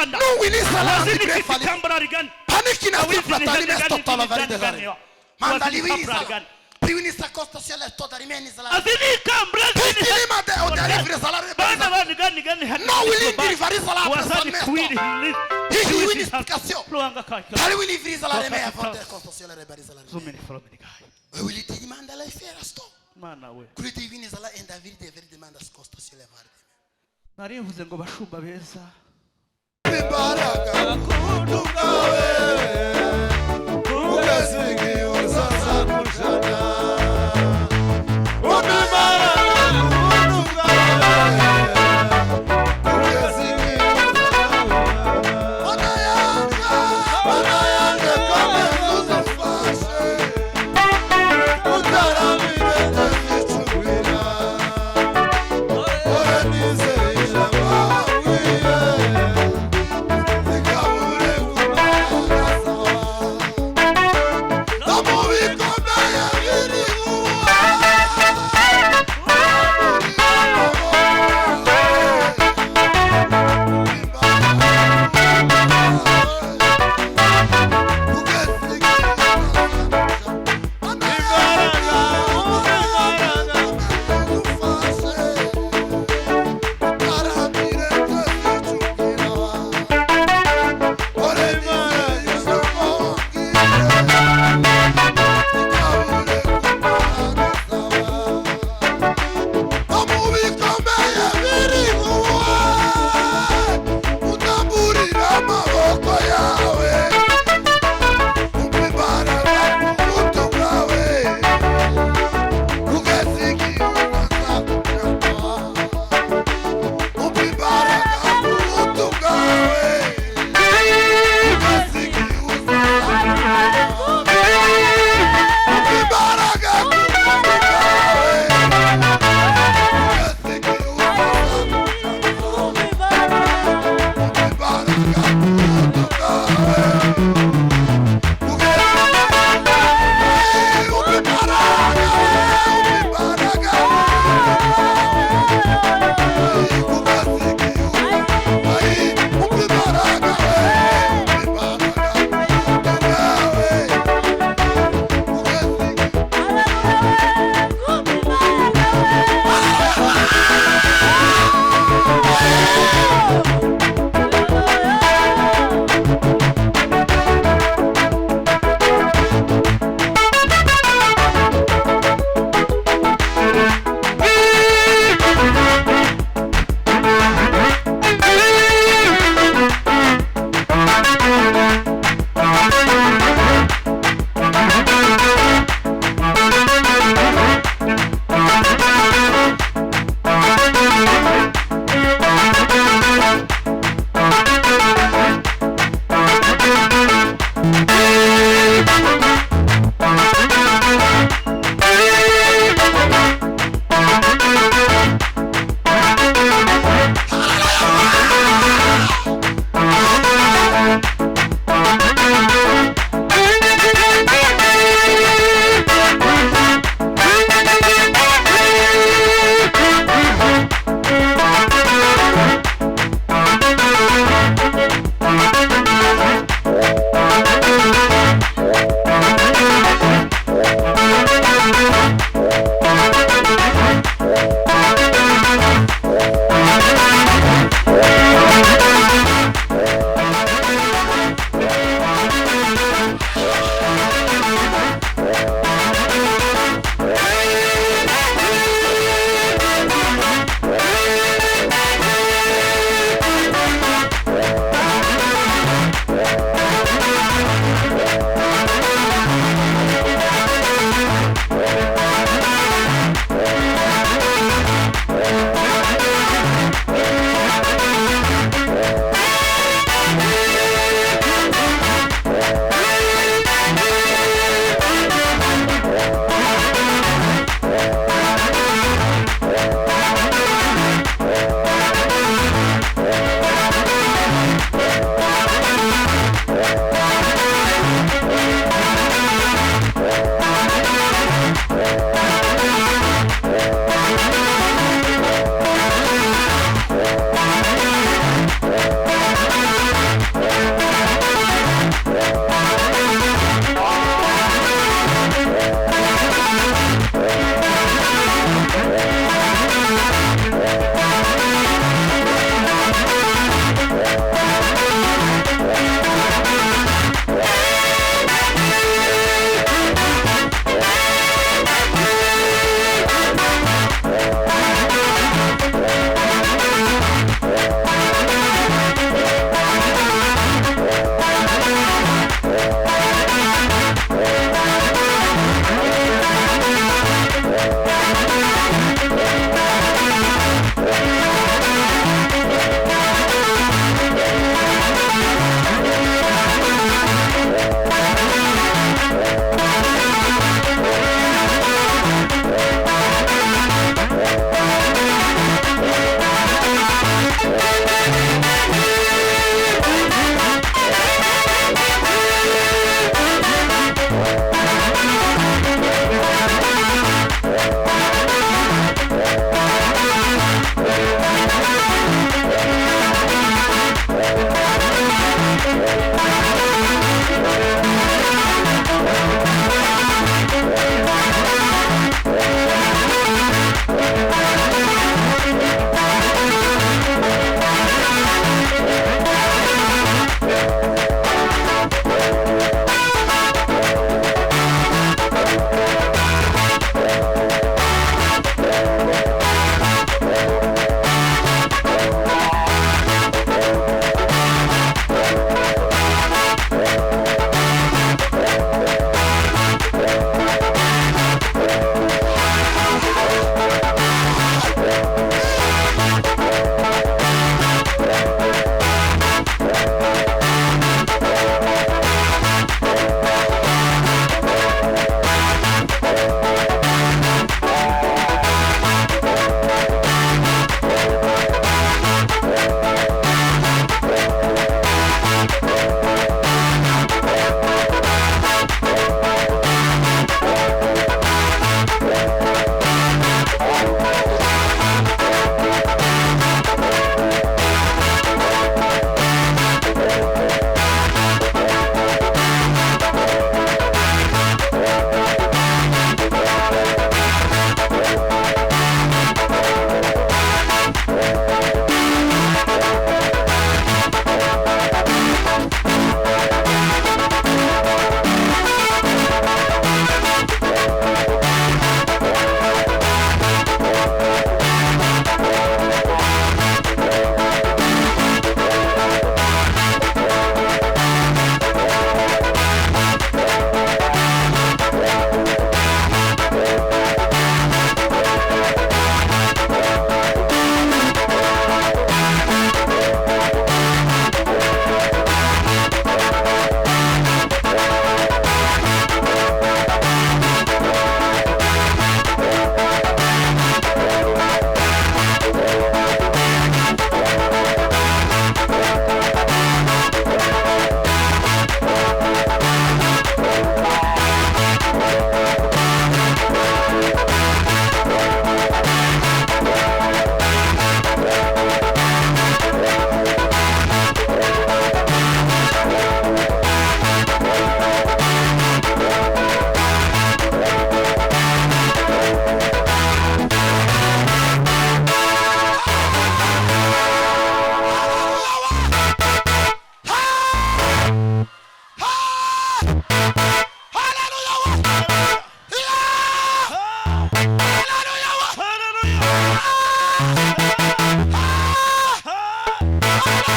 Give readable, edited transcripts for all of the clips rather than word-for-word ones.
Rwanda. Paniki na fratali mesto tala varide zare. Mandali wisa. Privinista costa cielo toda rimeni salare. Azini kambra Tikili mate o delivery salare. Bana bani gani. No willing delivery salare. Wasani kwiri. Hii wini kasio. Luanga kai. Tali willing free salare me forte costa cielo rebari salare. Zumini fromini kai. Willi ti demanda la fiera sto. Mana we. Kuri ti vini sala enda viride demanda costa cielo varide. Nari mvuze ngo bashumba beza. Baraka kutungawe. Ugasigi uzaza kushana.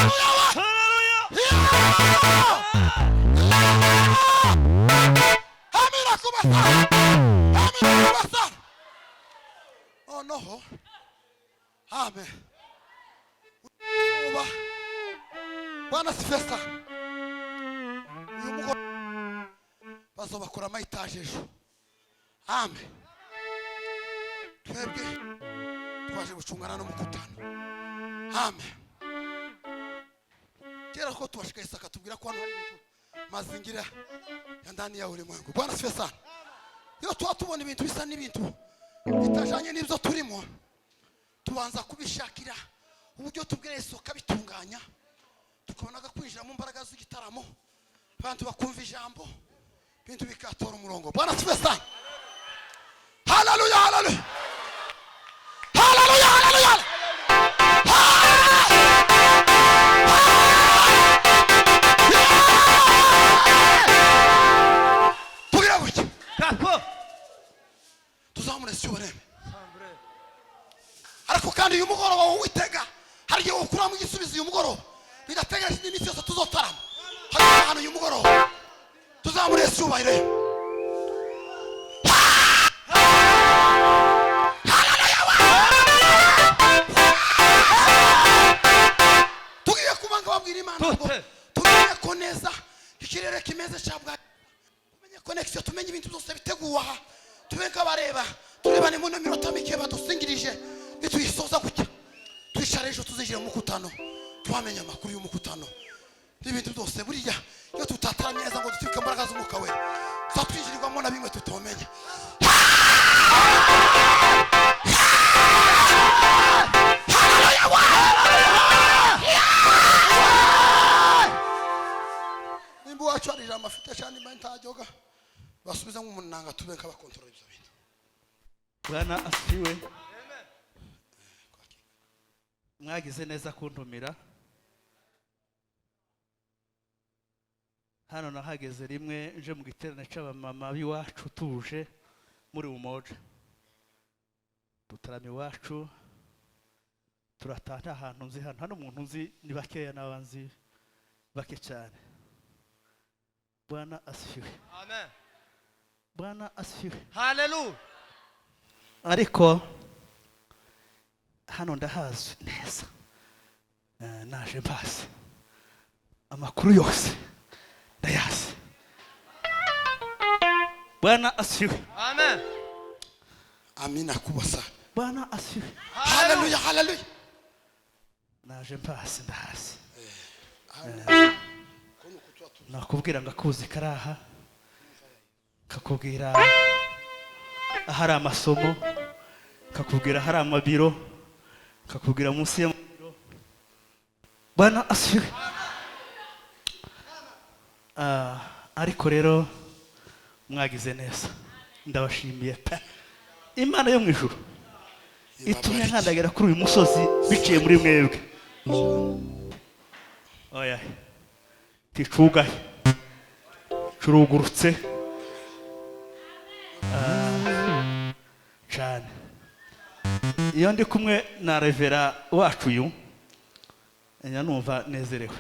Haleluya. Amina kubasa. Amina kubasa. Oh no. Amen. Uba. Bwana sifesa. Uyu mugore bazobakora amayitaje ejo. Amen. Twebwe twaje gucungana n'umukutano. Amen. Kera ko twashika Isaka tubwira ko hano hari ibintu mazingira ya ndani ya ulimwengu. Bwana sifesa. Iyo twatubona ibintu bisa n'ibintu bitajanye n'ibyo turimo, tubanza kubishakira uburyo tubwire Isaka bitunganya, tukabona kwinjira mu mbaraga z'igitaramo, abantu bakumva ijambo, ibintu bikatora umurongo. Bwana sifesa. Hallelujah, hallelujah. Hallelujah, hallelujah. Tugira gutya. Kako. Tuzamure cyubare. Ariko kandi uyu mugoroba witega hari igihe ukura mu gisubizo uyu mugoroba bidategereje n'iminsi yose tuzotarama. Hari ahantu uyu mugoroba tuzamure cyubare. Babwira Imana ngo tumenye ko neza ikirere kimeze cyabwa, tumenye connection, tumenye ibintu byose biteguwa, tubenga bareba, turebane mu minota mike badusingirije bituyisoza gutya, twishare ejo tuzinjira mu mukutano, twamenya amakuru y'umukutano n'ibintu byose. Buriya iyo tutatara neza ngo dutwike imbaraga z'umwuka we, twatwinjirirwamo na bimwe tutomenya. Wacu ari jambo afite cyane ntajyoga basubiza nk'umunanga tubenka bakontorora ibyo bintu. Bwana asifiwe. Amen. Mwagize neza kuntumira. Hano nahageze rimwe nje mu giterane cy'abamama biwacu tuje muri Umoja. Tutarami wacu turatata ahantu nzi hano umuntu nzi ni bakeya n'abanzi bake cyane. Bwana asifiwe. Amen. Bwana asifiwe. Hallelujah. Ariko hano ndahazi neza. Naje mpazi. Amakuru yose ndayazi. Bwana asifiwe. Amen. Amina kubasa. Bwana asifiwe. Hallelujah, hallelujah. Naje mpazi ndahazi. Nakubwira ngakuzi karaha, kakubwira ahari amasomo, kakubwira ahari amabiro, kakubwira munsi y'amabiro. Bwana asifiwe. Ariko rero mwagize neza, ndabashimiye pe. Imana yo mu ijuru itumye nkandagera kuri uyu musozi biciye muri mwebwe. Oya ticugaye curugurutse cyane. Iyo ndi kumwe na revera wacu uyu numva nezerewe.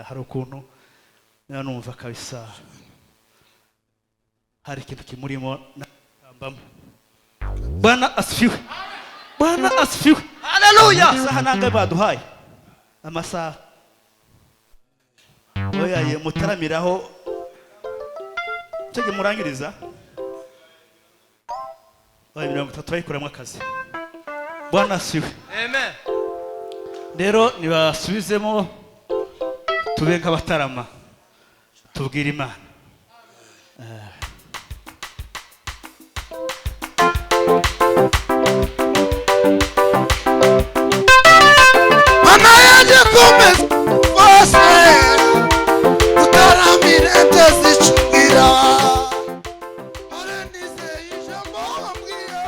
Hari ukuntu numva kabisa hari ikintu kimurimo nambamo. Bwana asifiwe. Bwana asifiwe. Hallelujah. Saha nangaye baduhaye amasaha. Oya ye mutaramiraho cyo murangiriza. Oya 30 bayikuramo akazi. Bwana asifiwe. Amen. Rero nibasubizemo tubenga batarama tubwira Imana. Mana yaje kumeza bose utaramire ndazicungira. Are nizeye ijambo wambwiye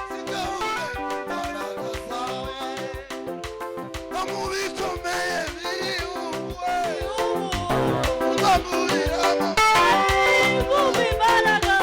sigahure imbaraga zawe no mu bikomeye biri uwe uzamuriramo Imbaraga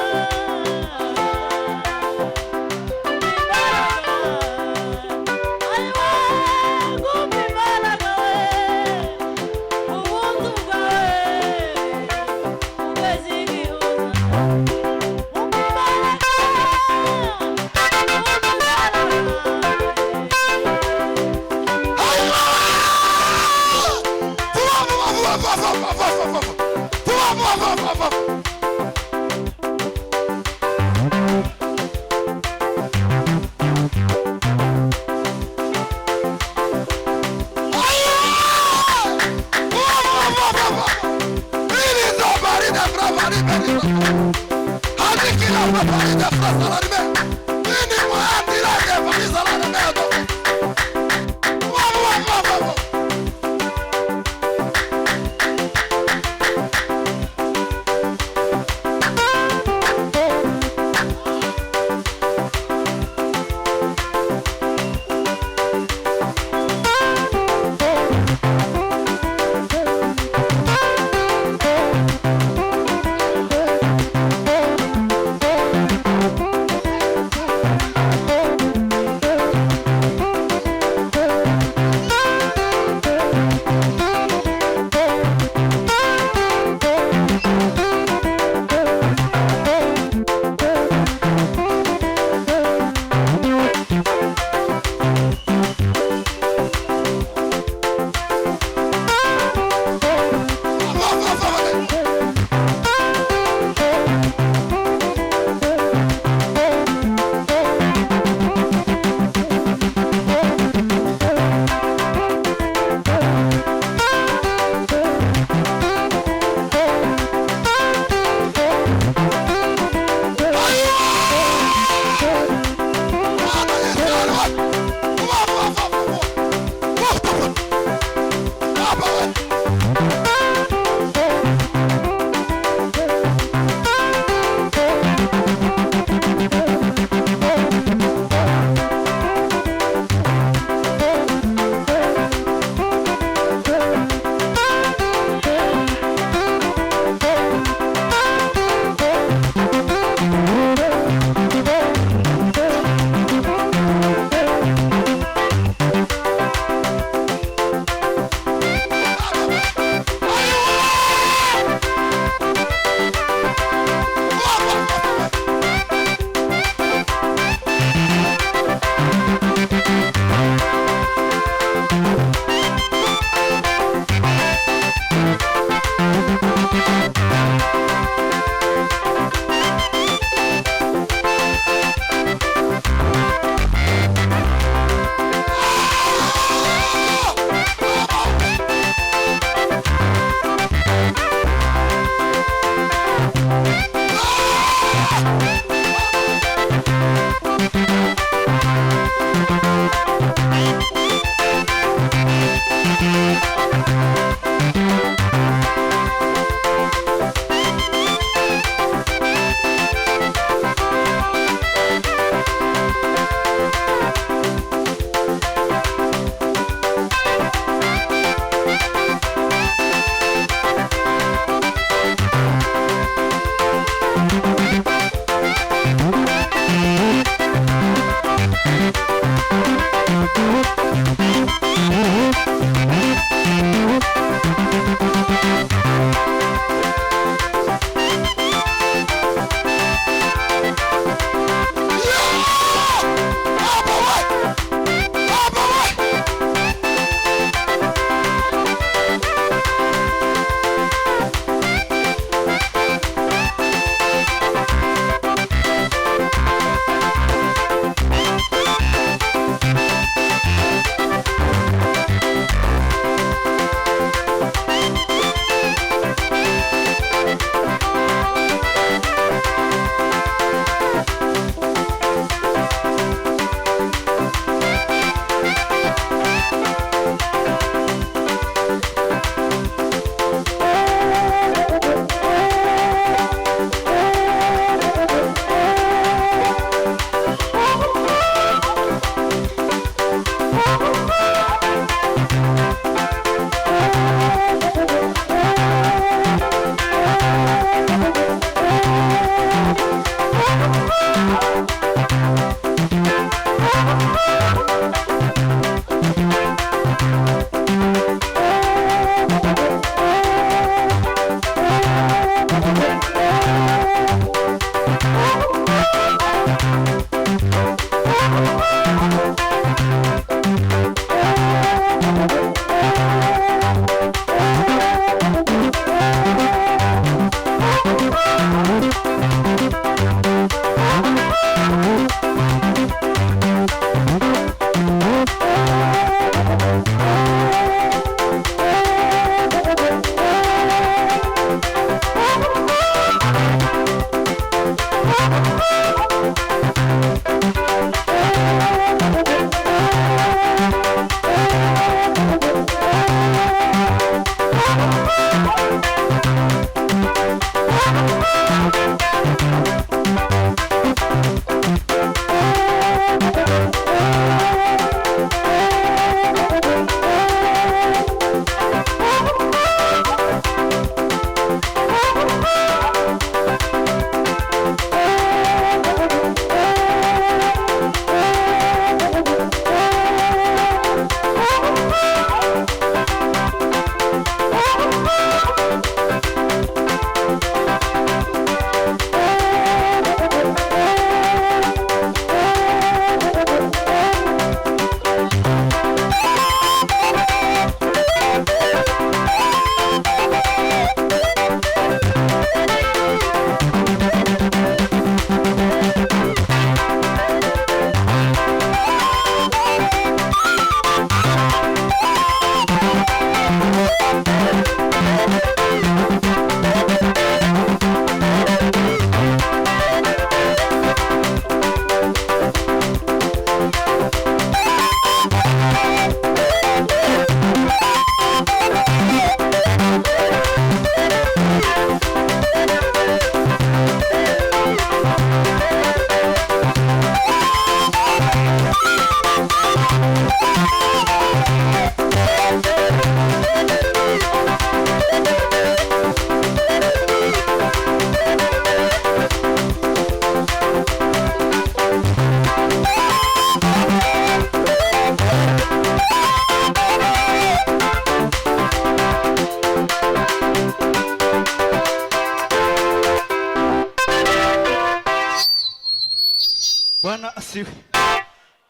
asiwe.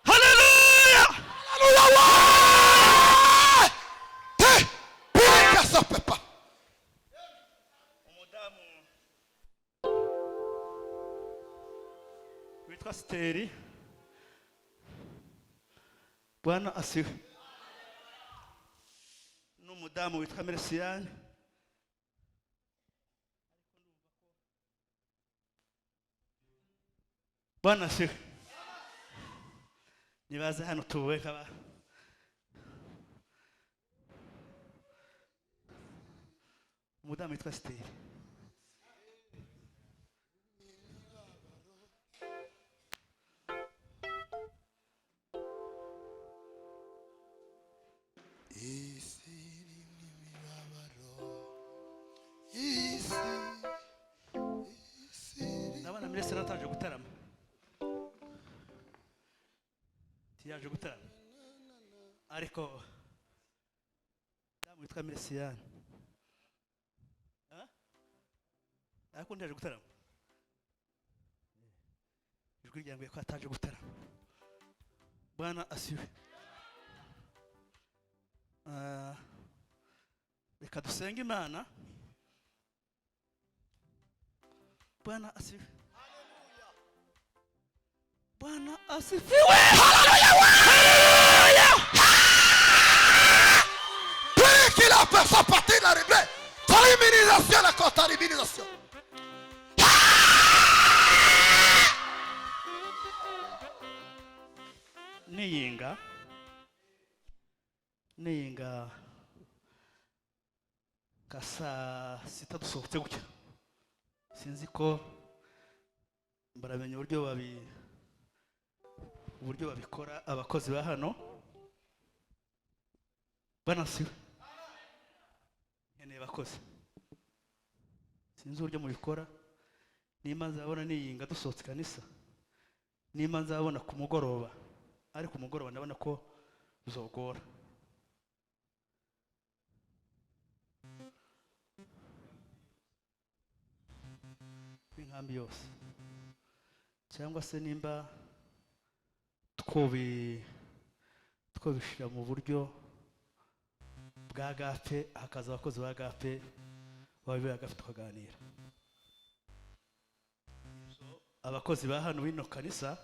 Haleluya. Haleluya. Pirika sa pepa. Umudamu witwa Steri, Bwana asiwe. N'umudamu witwa Mersiyani, Bwana asiwe. Nibaze hano tuwe kaba umudamu witwa Steri. Ndabona Mirese nataje gutarama. Tiyaje gutarama. Ariko ndamu witwa Mersiyani. Ariko ndaje gutarama. Ijwi ryanguye ko ataje gutarama. Bwana asiwe. Reka dusenge Imana. Bwana asifiwe. Haleluya. Bwana asifiwe. Haleluya. Puis qu'il a fait sa partie la réglée. Terminisation la terminisation. Niyinga kasa sita dusohotse gutya. Sinzi ko baramenya uburyo babikora abakozi ba hano. Banasiwe. Nkeneye abakozi. Sinzi uburyo mubikora. Nimba nzabona niyinga dusohotse kanisa. Nimba nzabona ku mugoroba. Ariko ku mugoroba ndabona ko bizogora. Inkambi yose cyangwa se nimba twobishira mu buryo bwa gape, hakaza abakozi ba gape babe agafe tukaganira. Abakozi ba hano bino kanisa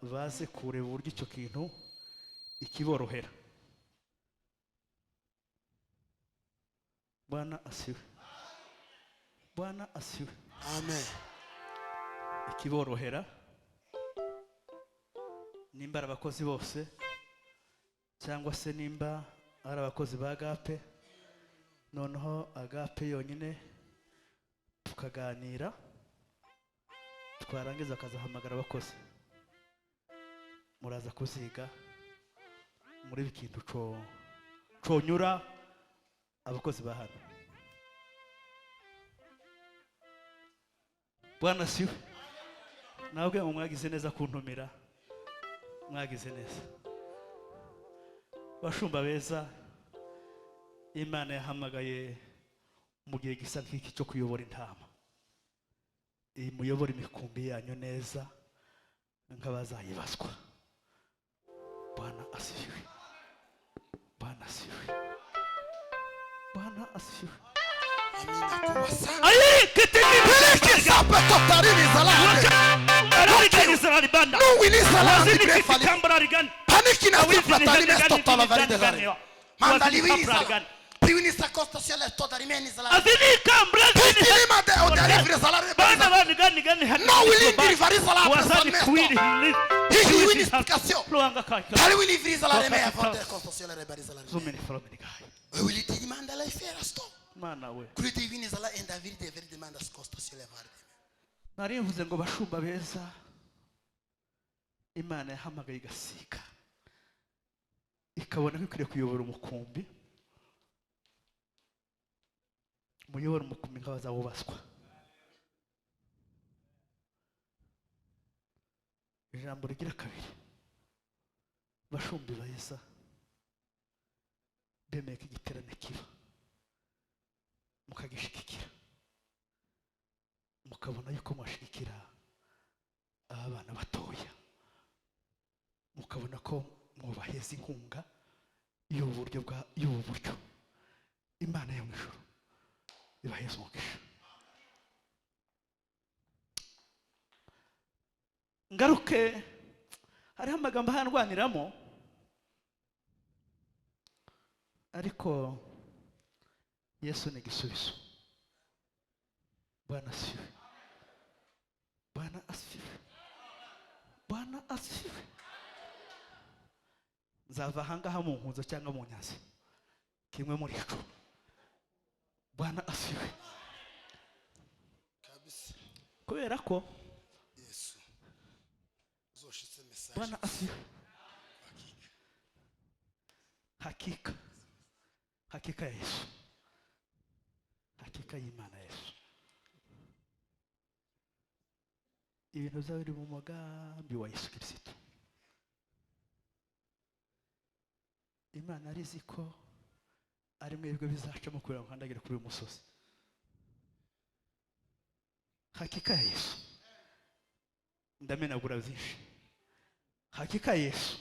baze kureba uburyo icyo kintu ikiborohera. Bwana asiwe. Bwana asiwe. Amen. Ikiborohera nimba ari abakozi bose cyangwa se nimba ari abakozi ba agape, noneho agape yonyine tukaganira, twarangiza akazahamagara abakozi. Muraza kuziga muri bikintu conyura abakozi ba hano. Bwana siwe. Nabwe mwagize neza kuntumira. Mwagize neza. Bashumba beza, Imana yahamagaye mu gihe gisa nk'iki cyo kuyobora intama. Muyobora imikumbi yanyu neza nk'abazayibazwa. Bwana asifiwe. Bwana asifiwe. Bwana asifiwe. Amina kubasa. Ayi kitini Piriki sa peto terminisation. Nous oui l'Israël libre fallait. Panique na vifla terminisation totale la vérité des armes. Mandali oui ça. Puis sa constitution est totale Israël. Azini kambra Puis mande au délivrer salarié. bana bani gani Non oui livrer salarié. wazani kuwili Hii oui explication. Luanga kai Kali oui livrer salarié mais avant de constitution la rebelle salarié. zumeni fromini kai Oui il demande la faire sto. mana we. Kuri divine zala and David demande la constitution la vérité. Nari mvuze ngo bashumba beza, Imana yahamagaye igasika ikabona ko ikwiriye kuyobora umukumbi. Muyobora umukumbi nk'abazawubaswa. Ijambo rigira kabiri, bashumbi beza bemeye ko igiterane kiba, mukagishigikira, mukabona yuko mwashigikira abana batoya mukabona ko mwubaheza inkunga y'ubu buryo Imana yo mu ijuru ibaheza umugisha. Ngaruke hariho amagambo ahandwaniramo ariko Yesu ni igisubizo. Bwana asifiwe. Bwana asifiwe. Bwana asifiwe. Nzava ahangaha mu nkunzo cyangwa mu nyazi kimwe muri cyo. Bwana asifiwe. kabisa Kubera ko Yesu uzoshitse message Bwana asifiwe. Hakika ya Yesu. Hakika y'Imana Yesu. Ibintu byawe biri mu mugambi wa Yesu Kristo. Imana arizi ko ari mwebwe bizacamo kubera ngo nkandagire kuri uyu musozi. Hakika ya Yesu. Ndamenagura byinshi. Hakika ya Yesu.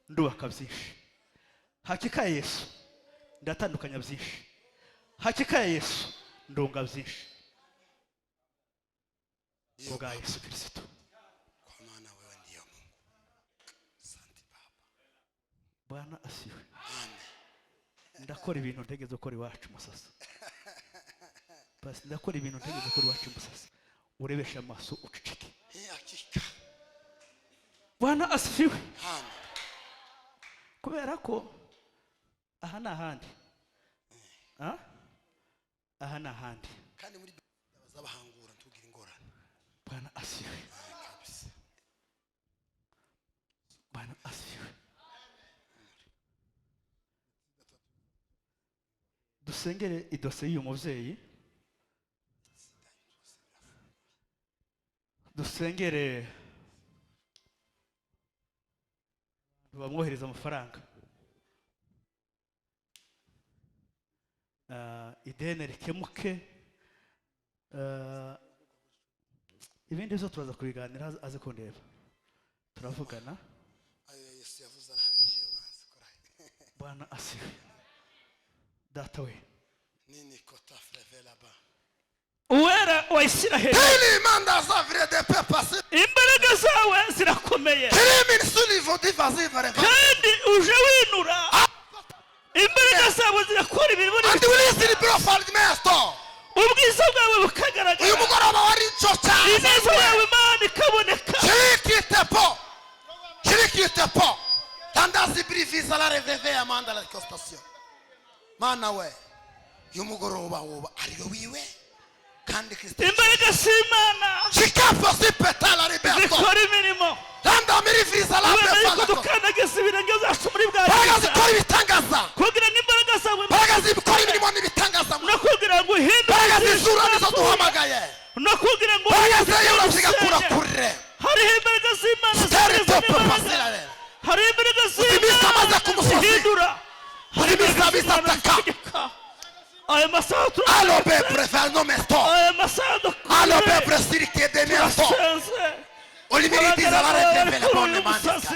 Ndubaka byinshi. Hakika ya Yesu. Ndatandukanya byinshi. Hakika ya Yesu. Ndunga byinshi. Bwa Yesu Kristo. kwa maana wewe ndiyo Mungu. Asante Baba. Bwana asifiwe. Amen. Ndakora ibintu ntegeze gukora iwacu Musasa. Basi ndakora ibintu ntegeze gukora iwacu Musasa. Urebesha amaso ucicike. Hakika. Bwana asifiwe. Amen. Kubera ko aha n'ahandi. Aha n'ahandi. Kandi muri bazabahangura ntugire ingorane. Bwana asifiwe. Kabisa. Bwana asifiwe. Dusengere idose y'uyu mubyeyi. Dusengere bamwohereza amafaranga. Ideni rikemuke. Ibindi byo turaza kubiganira aze kundeba. Turavugana. Ayo Yesu yavuze arahagije amazi koraye. Bwana asifiwe. Data we. Nini kota freve là-bas. Uwera wa Isiraheli. Tili manda zavire de pe passer. Imbaraga zawe zirakomeye. Tili sulivo di vazi vare. Kandi uje winura. Imbaraga zawe zirakora ibintu muri. Andi ulisiri profile mesto. Ubwiza bwawe bukagaragara. Uyu mugoroba wari cocha. Ineza yawe Imana ikaboneka. Kirikite po. Tandazi briviza la reveve amanda la constation. Mana we. Uyu mugoroba woba ariyo wiwe. Kandi Kristo. Imbaraga z'Imana. Chikapo si petala ribeto. Zikora imirimo. Tanda miriviza la befala. Tukanagiza ibirenge zacu muri bwa. Bagazi kora ibitangaza. Kugira n'imbaraga zawe. Bagazi kora imirimo n'ibitangaza. No kugira ngo uhindure. Bagazi zura nizo duhamagaye. No kugira ngo bagazi yuraziga kurakure. Hari imbaraga z'Imana. Hari imbaraga z'Imana. Zihindura. Hari misabisataka. Aya masaha. Allo bebre ferno mesto. Aya masaha. Allo bebre sirike de mesto. Olimiri dizalare de la bonne manica.